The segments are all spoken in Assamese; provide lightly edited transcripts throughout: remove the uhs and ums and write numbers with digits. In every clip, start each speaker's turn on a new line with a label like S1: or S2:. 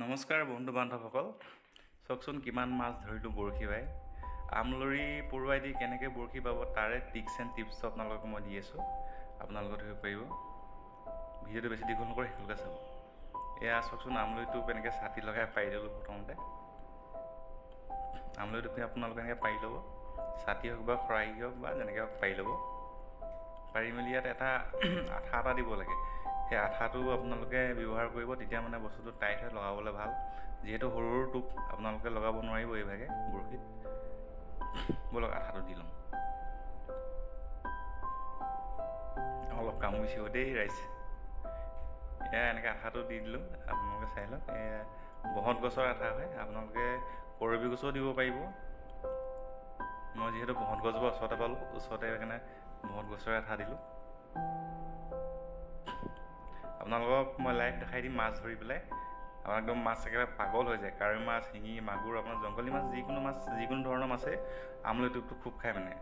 S1: নমস্কাৰ বন্ধু বান্ধৱসকল, চাওকচোন কিমান মাছ ধৰিলোঁ বৰশী বাই। আমলৰি পৰুৱাই দি কেনেকৈ বৰশী বাব তাৰে টিপছ এণ্ড টিপছ আপোনালোকক মই দি আছোঁ, আপোনালোকে ধৰিব পাৰিব। ভিডিঅ'টো বেছি দীঘল নকৰি শেষলৈকে চাব। এয়া চাওকচোন আমলৰিটো কেনেকৈ ছাটি লগাই পাৰি ল'লোঁ। প্ৰথমতে আমলৰিটো আপোনালোকে এনেকৈ পাৰি ল'ব, ছাটি হওক বা খৰাহি হওক বা যেনেকৈ হওক পাৰি ল'ব। পাৰি মেলি ইয়াত এটা আঠা এটা দিব লাগে। সেই আঠাটো আপোনালোকে ব্যৱহাৰ কৰিব, তেতিয়া মানে বস্তুটো টাইট হৈ লগাবলৈ ভাল। যিহেতু সৰু সৰু টোপ আপোনালোকে লগাব নোৱাৰিব এইভাগে বৰশীত। ব'লক আঠাটো দি লওঁ। অলপ কামুৰিছে দেই ৰাইজ। এয়া এনেকৈ আঠাটো দি দিলোঁ, আপোনালোকে চাই লওক। এয়া বহত গছৰ আঠা হয়, আপোনালোকে কৰবী গছো দিব পাৰিব। মই যিহেতু বহত গছজোপা ওচৰতে পালোঁ, ওচৰতে সেইকাৰণে বহত গছৰে আঠা দিলোঁ। আপোনালোকক মই লাইভ দেখাই দিম মাছ ধৰি পেলাই। আপোনাৰ একদম মাছ একেবাৰে পাগল হৈ যায়। কাৱৈ মাছ, শিঙি, মাগুৰ, আপোনাৰ জংঘলী মাছ, যিকোনো ধৰণৰ মাছে আমলৰি টোপটো খুব খায় মানে।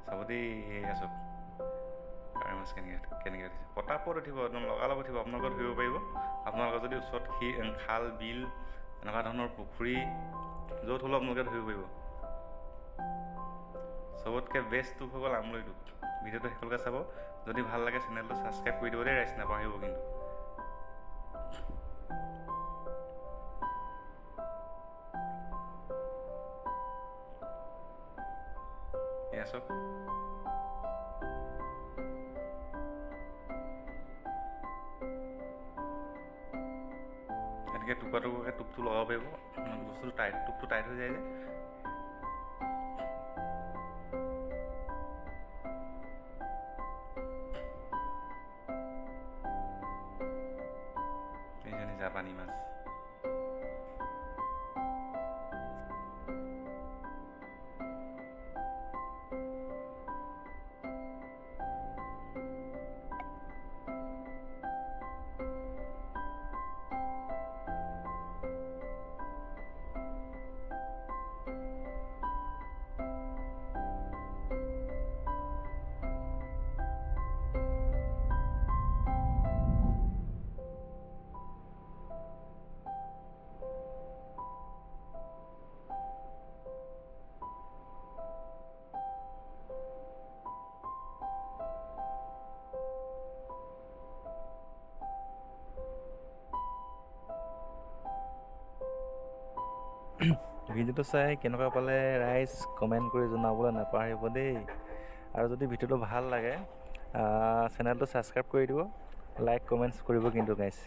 S1: চাব দেই, এয়া চাওক কাৱৈ মাছ কেনেকৈ উঠিছে। পটাপট উঠিব, একদম লগালগ উঠিব, আপোনালোকে ধৰিব পাৰিব। আপোনালোকৰ যদি ওচৰত খাল, বিল, এনেকুৱা ধৰণৰ পুখুৰী য'ত হ'লেও আপোনালোকে ধৰিব পাৰিব। চবতকৈ বেষ্ট টোপ হৈ গ'ল আমলৰি টোপ। ভিডিঅ'টো শেষলৈকে চাব। যদি ভাল লাগে চেনেলটো ছাবস্ক্ৰাইব কৰি দিব দেই ৰাইজ, নাপাহৰিব কিন্তু। এয়া চাওক, এনেকৈ টুকুৰা টুকুৰাকৈ টোপটো লগাব পাৰিব। বস্তুটো টোপটো টাইট হৈ যায় যে। এইজনী জাপানী মাছ। ভিডিঅ'টো চাই কেনেকুৱা পালে ৰাইজ কমেণ্ট কৰি জনাবলৈ নাপাহৰিব দেই। আৰু যদি ভিডিঅ'টো ভাল লাগে চেনেলটো ছাবস্ক্ৰাইব কৰি দিব, লাইক কমেণ্টছ কৰিব কিন্তু গাইজ।